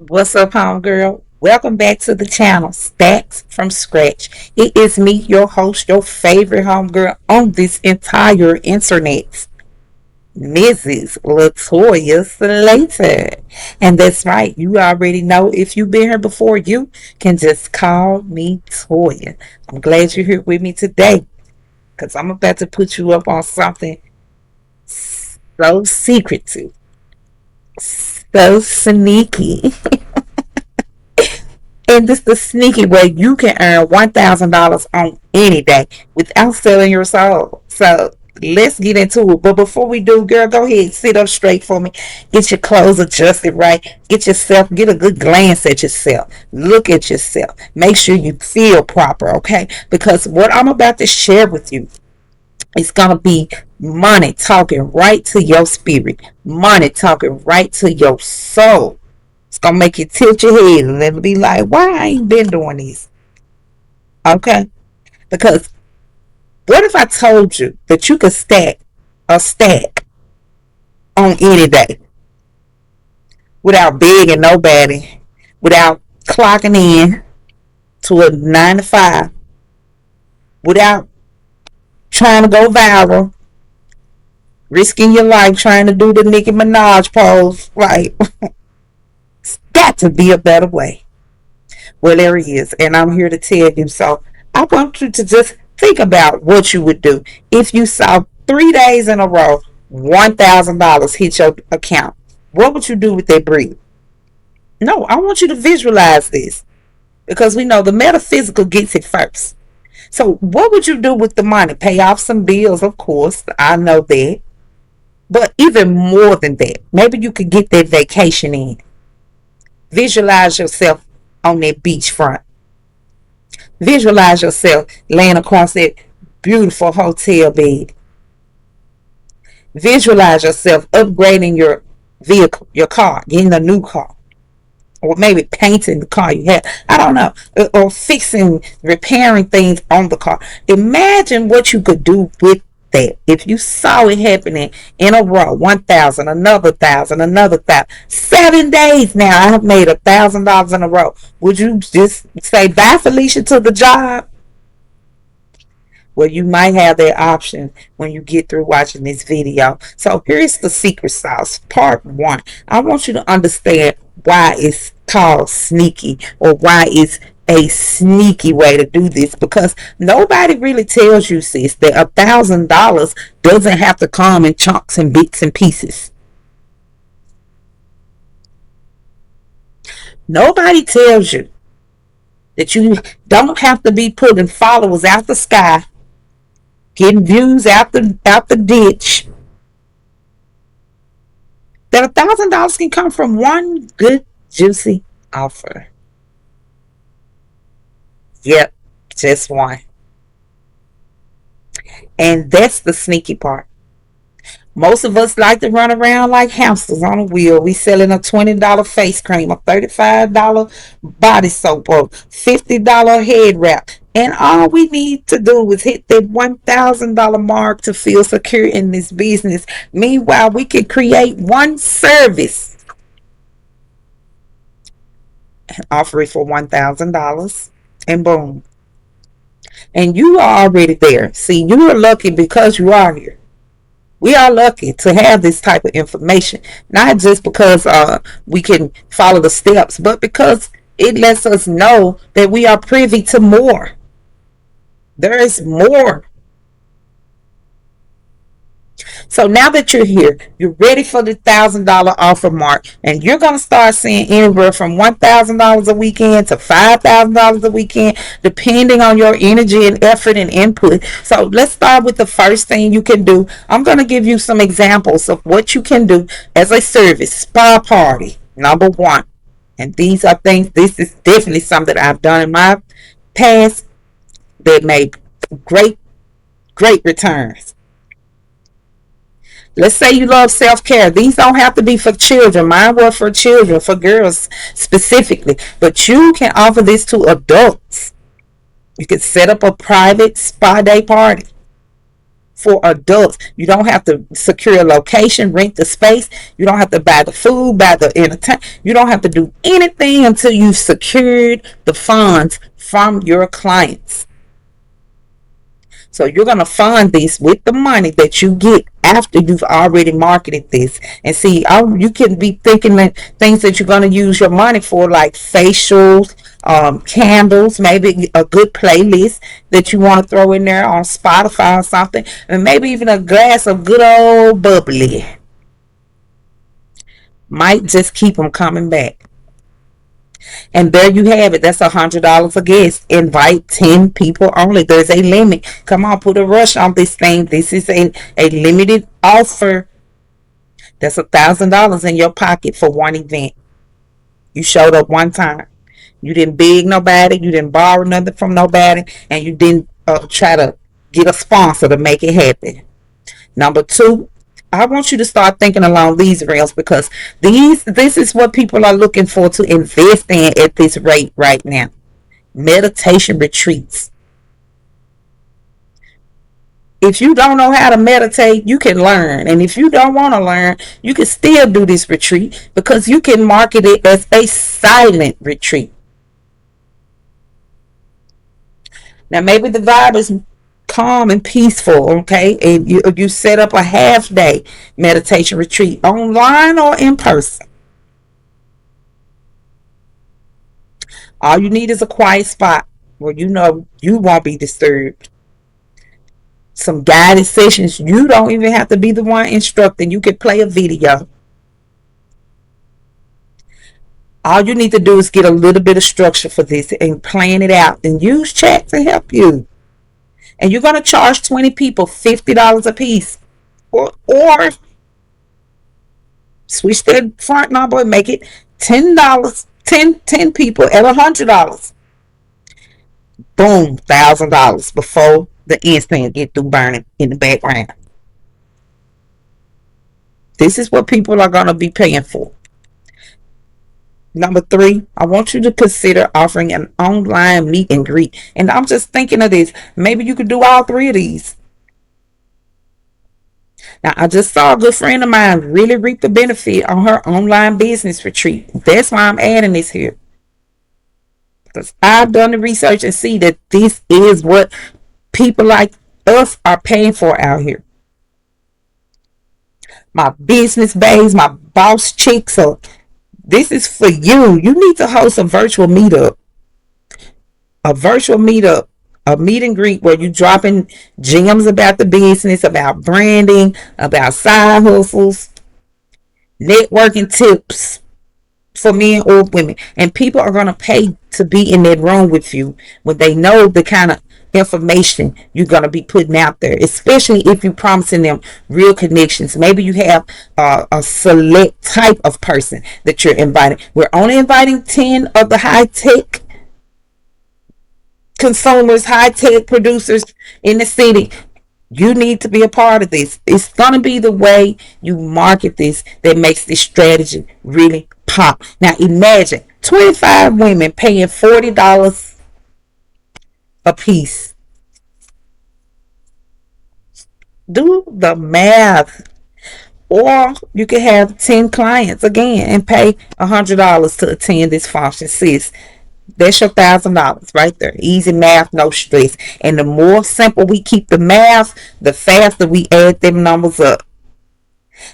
What's up, homegirl? Welcome back to the channel, Stacks from Scratch. It is me, your host, your favorite homegirl on this entire internet, Mrs. Latoya Slater. And that's right, you already know if you've been here before, you can just call me Toya. I'm glad you're here with me today because I'm about to put you up on something so secretive, so sneaky. And this is the sneaky way you can earn $1,000 on any day without selling your soul. So let's get into it. But before we do, girl, go ahead, sit up straight for me. Get your clothes adjusted right. Get a good glance at yourself. Look at yourself. Make sure you feel proper, okay? Because what I'm about to share with you is going to be money talking right to your spirit, money talking right to your soul. It's gonna make you tilt your head and it'll be like, why I ain't been doing this? Okay? Because what if I told you that you could stack a stack on any day without begging nobody, without clocking in to a 9 to 5, without trying to go viral, risking your life trying to do the Nicki Minaj pose? Like, it's got to be a better way. Well, there he is, and I'm here to tell you. So I want you to just think about what you would do if you saw 3 days in a row $1,000 hit your account. What would you do with that bread? No, I want you to visualize this because we know the metaphysical gets it first. So, what would you do with the money? Pay off some bills, of course. I know that. But even more than that, maybe you could get that vacation in. Visualize yourself on that beachfront. Visualize yourself laying across that beautiful hotel bed. Visualize yourself upgrading your vehicle, your car, getting a new car, or maybe painting the car you had. I don't know, or fixing, repairing things on the car. Imagine what you could do with that if you saw it happening in a row. 1,000, another 1,000, another 1,000. 7 days now, I have made $1,000 in a row. Would you just say bye, Felicia, to the job? Well, you might have that option when you get through watching this video. So here's the secret sauce, part one. I want you to understand why it's called sneaky, or why it's a sneaky way to do this, because nobody really tells you, sis, that $1,000 doesn't have to come in chunks and bits and pieces. Nobody tells you that you don't have to be putting followers out the sky, getting views out the ditch. That $1,000 can come from one good juicy offer. Yep, just one. And that's the sneaky part. Most of us like to run around like hamsters on a wheel. We selling a $20 face cream, a $35 body soap, or $50 head wrap. And all we need to do is hit that $1,000 mark to feel secure in this business. Meanwhile, we can create one service and offer it for $1,000. And boom. And you are already there. See, you are lucky because you are here. We are lucky to have this type of information, not just because we can follow the steps, but because it lets us know that we are privy to more. There is more. So now that you're here, you're ready for the $1,000 offer mark, and you're gonna start seeing anywhere from $1,000 a weekend to $5,000 a weekend, depending on your energy and effort and input. So let's start with the first thing you can do. I'm gonna give you some examples of what you can do as a service. Spa party, number one. And these are things. This is definitely something that I've done in my past that made great, great returns. Let's say you love self care. These don't have to be for children. Mine were for children, for girls specifically. But you can offer this to adults. You can set up a private spa day party. for adults. You don't have to secure a location, rent the space. You don't have to buy the food, buy the entertainment. You don't have to do anything until you've secured the funds from your clients. So you're going to fund this with the money that you get after you've already marketed this. And see, you can be thinking that things that you're going to use your money for, like facials, candles, maybe a good playlist that you want to throw in there on Spotify or something, and maybe even a glass of good old bubbly. Might just keep them coming back. And there you have it. That's $100 a guest. Invite 10 people only. There's a limit. Come on, put a rush on this thing. This is a limited offer. That's $1,000 in your pocket for one event. You showed up one time. You didn't beg nobody. You didn't borrow nothing from nobody. And you didn't try to get a sponsor to make it happen. Number two, I want you to start thinking along these rails, because this is what people are looking for to invest in at this rate right now. Meditation retreats. If you don't know how to meditate, you can learn. And if you don't want to learn, you can still do this retreat, because you can market it as a silent retreat. Now, maybe the vibe is calm and peaceful, okay? And you set up a half day meditation retreat online or in person. All you need is a quiet spot where you know you won't be disturbed. Some guided sessions. You don't even have to be the one instructing. You can play a video. All you need to do is get a little bit of structure for this and plan it out, and use chat to help you. And you're going to charge 20 people $50 a piece. Or switch that front number and make it $10. 10 people at $100. Boom, $1,000 before the incense get through burning in the background. This is what people are going to be paying for. Number three, I want you to consider offering an online meet and greet. And I'm just thinking of this. Maybe you could do all three of these. Now, I just saw a good friend of mine really reap the benefit on her online business retreat. That's why I'm adding this here. Because I've done the research and see that this is what people like us are paying for out here. My business babes, my boss chicks, so this is for you. You need to host a virtual meetup. A virtual meetup. A meet and greet where you dropping gems about the business, about branding, about side hustles, networking tips for men or women. And people are going to pay to be in that room with you when they know the kind of information you're going to be putting out there, especially if you're promising them real connections. Maybe you have a select type of person that you're inviting. We're only inviting 10 of the high-tech consumers, high-tech producers in the city. You need to be a part of this. It's going to be the way you market this that makes this strategy really pop. Now imagine 25 women paying $40 a piece. Do the math. Or you could have 10 clients again and pay $100 to attend this function. Sis, that's your $1,000 right there. Easy math, no stress. And the more simple we keep the math, the faster we add them numbers up.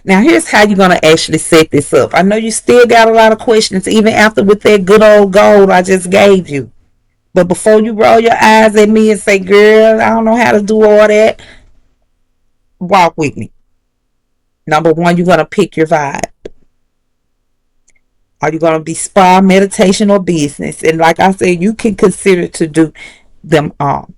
Now here's how you're going to actually set this up. I know you still got a lot of questions even after with that good old goal I just gave you. But before you roll your eyes at me and say, girl, I don't know how to do all that, walk with me. Number one, you're going to pick your vibe. Are you going to be spa, meditation, or business? And like I said, you can consider to do them all.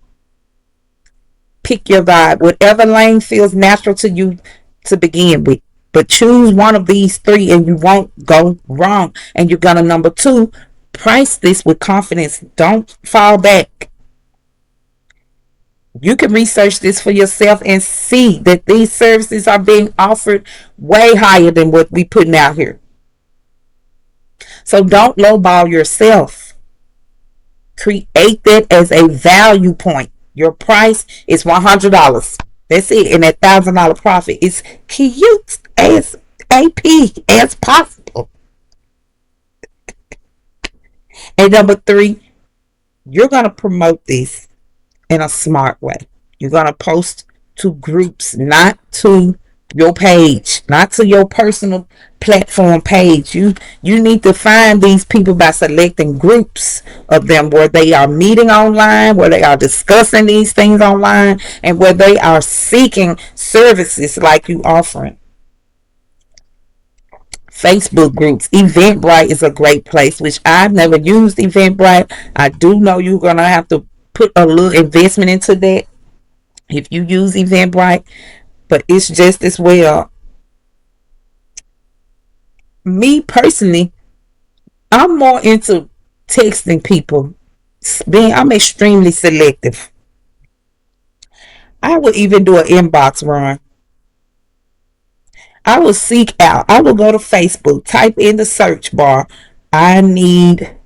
Pick your vibe. Whatever lane feels natural to you to begin with. But choose one of these three and you won't go wrong. And you're going to, number two, price this with confidence. Don't fall back. You can research this for yourself and see that these services are being offered way higher than what we're putting out here. So don't lowball yourself. Create that as a value point. Your price is $100. That's it. And that $1,000 profit is cute as AP as possible. And number three, you're gonna promote this in a smart way. You're gonna post to groups, not to your page, not to your personal platform page. You need to find these people by selecting groups of them where they are meeting online, where they are discussing these things online, and where they are seeking services like you offering. Facebook groups. Eventbrite is a great place, which I've never used Eventbrite. I do know you're gonna have to put a little investment into that if you use Eventbrite, but it's just as well. Me personally, I'm more into texting people. I'm extremely selective. I would even do an inbox run. I will seek out. I will go to Facebook, type in the search bar, I need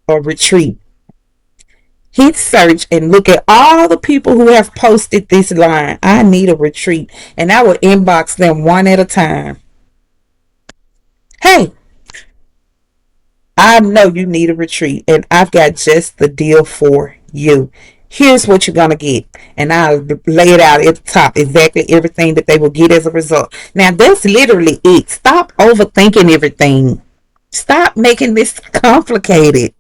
a retreat. Hit search and look at all the people who have posted this line. I need a retreat. And I will inbox them one at a time. Hey, I know you need a retreat, and I've got just the deal for you. Here's what you're going to get. And I'll lay it out at the top exactly everything that they will get as a result. Now, that's literally it. Stop overthinking everything. Stop making this complicated.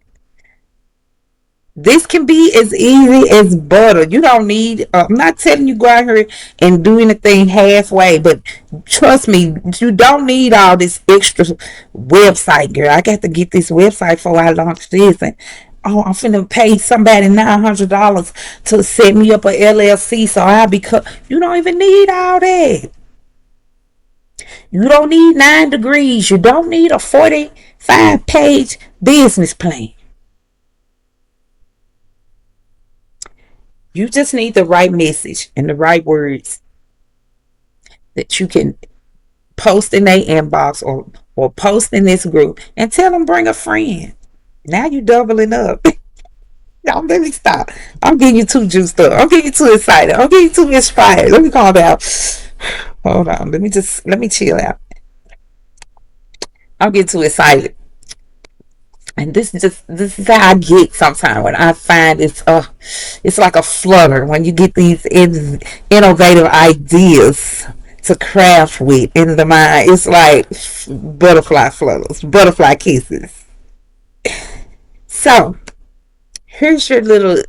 This can be as easy as butter. You don't need, I'm not telling you go out here and do anything halfway, but trust me, you don't need all this extra website, girl. I got to get this website before I launch this. And oh, I'm finna pay somebody $900 to set me up a LLC so I'll be cut. You don't even need all that. You don't need 9 degrees. You don't need a 45-page business plan. You just need the right message and the right words that you can post in their inbox or post in this group and tell them bring a friend. Now you doubling up. No, let me stop. I'm getting you too juiced up. I'm getting you too excited. I'm getting you too inspired. Let me calm down. Hold on. Let me chill out. I'm getting too excited. And this is how I get sometimes when I find it's like a flutter when you get these innovative ideas to craft with in the mind. It's like butterfly flutters, butterfly kisses. So here's your little,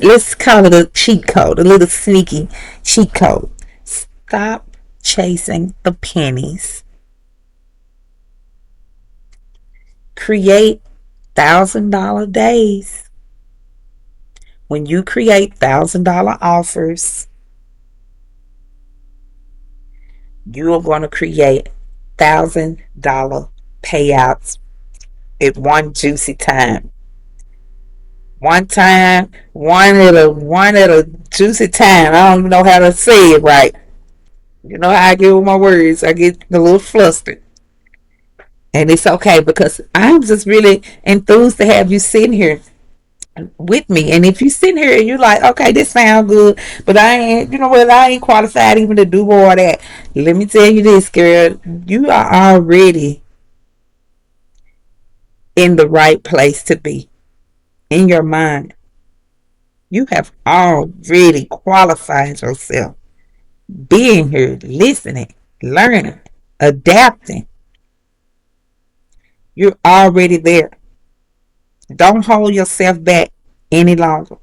let's call it a cheat code, a little sneaky cheat code. Stop chasing the pennies. Create $1,000 days. When you create $1,000 offers, you are going to create $1,000 payouts at one juicy time. One time, one at a juicy time. I don't even know how to say it right. You know how I get with my words. I get a little flustered. And it's okay because I'm just really enthused to have you sitting here with me. And if you sitting here and you're like, okay, this sounds good, but I ain't, you know what, I ain't qualified even to do all that. Let me tell you this, girl, you are already in the right place to be in your mind. You have already qualified yourself being here, listening, learning, adapting. You're already there. Don't hold yourself back any longer.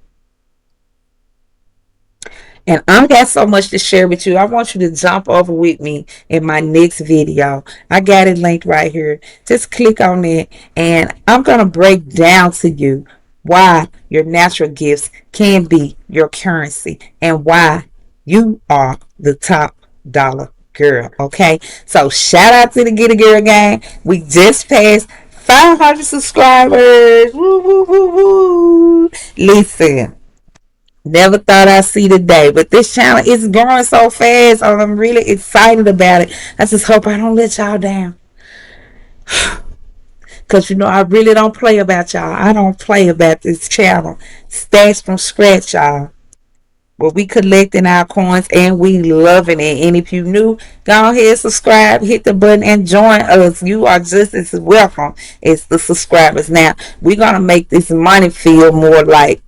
And I got so much to share with you. I want you to jump over with me in my next video. I got it linked right here. Just click on it and I'm going to break down to you why your natural gifts can be your currency and why you are the top dollar girl. Okay, so shout out to the Get a Girl gang. We just passed 500 subscribers. Woo, woo, woo, woo. Listen, never thought I'd see the day, but this channel is growing so fast. I'm really excited about it. I just hope I don't let y'all down. Because, you know, I really don't play about y'all. I don't play about this channel. Stats from scratch, y'all. where we collecting our coins and we loving it. And if you new, go ahead, subscribe, hit the button, and join us. You are just as welcome as the subscribers. Now we're gonna make this money feel more like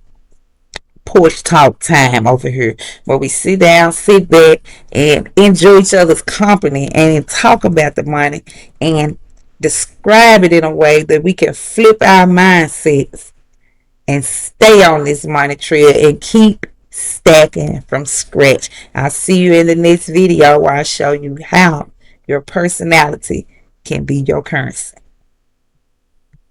porch talk time over here, where we sit down, sit back, and enjoy each other's company and talk about the money and describe it in a way that we can flip our mindsets and stay on this money trail and keep stacking from scratch. I'll see you in the next video where I show you how your personality can be your currency.